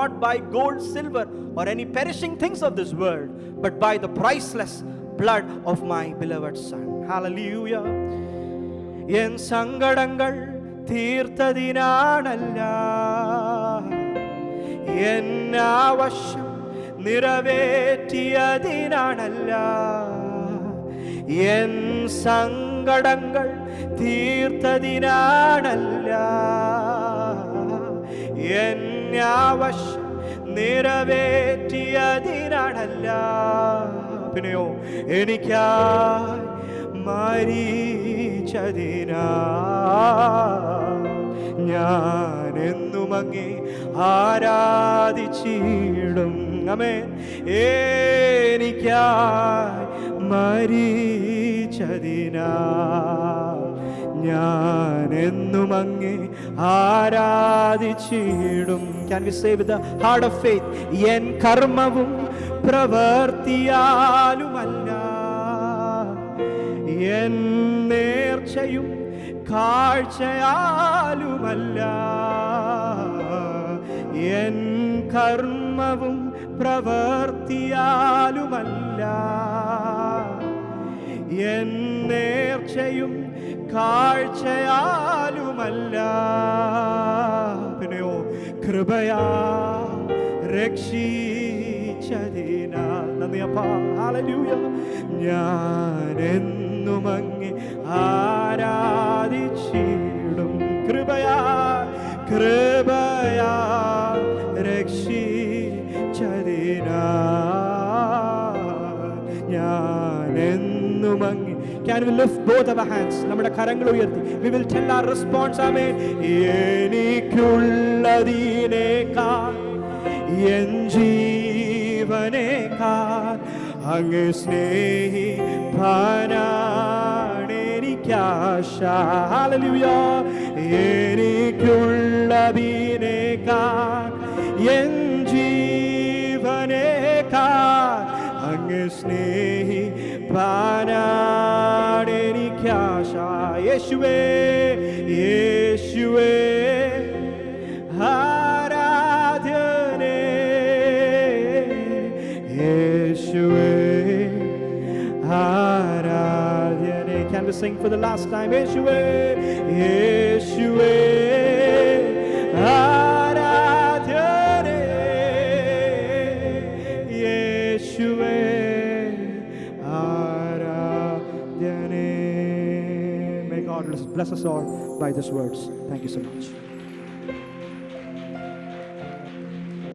not by gold, silver, or any perishing things of this world, but by the priceless blood of my beloved Son. Hallelujah. En sangadangal തീർത്തതിനാണല്ല, en ആവശ്യം നിറവേറ്റിയതിനാണല്ല, en സങ്കടങ്ങൾ തീർത്തതിനാണല്ല, en ആവശ്യം നിറവേറ്റിയതിനാണല്ല, പിന്നെയോ എനിക്കായി മരിച്ചതിനാ ഞാനെന്നും അങ്ങേ ആരാധിച്ചിടും. ആമേൻ. എനിക്കായി മരിച്ചതിനാ ഞാനെന്നും അങ്ങേ ആരാധിച്ചിടും. Can we say with the heart of faith? N കർമ്മവും പ്രവൃത്തിയാലുമല്ല, എൻ നേർച്ചയും കാഴ്ചയാലുമല്ല, എൻ കർമ്മവും പ്രവൃത്തിയാലുമല്ല, എൻ നേർച്ചയും കാഴ്ചയാലുമല്ല, പിന്നെയോ കൃപയാ രക്ഷിച്ചതിനാൽ. നന്ദി അപ്പാ. ഹല്ലേലൂയ. ഞാനെന്നും അങ്ങേ ആരാധിച്ചിടും. കൃപയാ കൃപയാ രക്ഷിച്ചതിനാൽ ഞാനെന്നും അങ്ങേ. Can we lift both our hands? നമ്മുടെ കരങ്ങൾ ഉയർത്തി. We will tell our response. ആമേൻ. എനിക്കുള്ളതിനേക്കാൾ എൻ ജീവനേക്കാൾ അങ്ങ് സ്നേഹിപ്പാനാണെനിക്കാശ. ഹല്ലേലൂയ. എനിക്കുള്ളതിനേക്കാൾ എൻ ജീവനേക്കാൾ അങ്ങ് സ്നേഹിപ്പാനാണെനിക്കാശ. യേശുവേ യേശുവേ ആരാധ്യനേ, യേശുവേ ആരാധ്യനേ. Can we sing for the last time? യേശുവേ യേശുവേ ആരാധ്യനേ, യേശുവേ ആരാധ്യനേ. May God bless us all by these words. Thank you so much.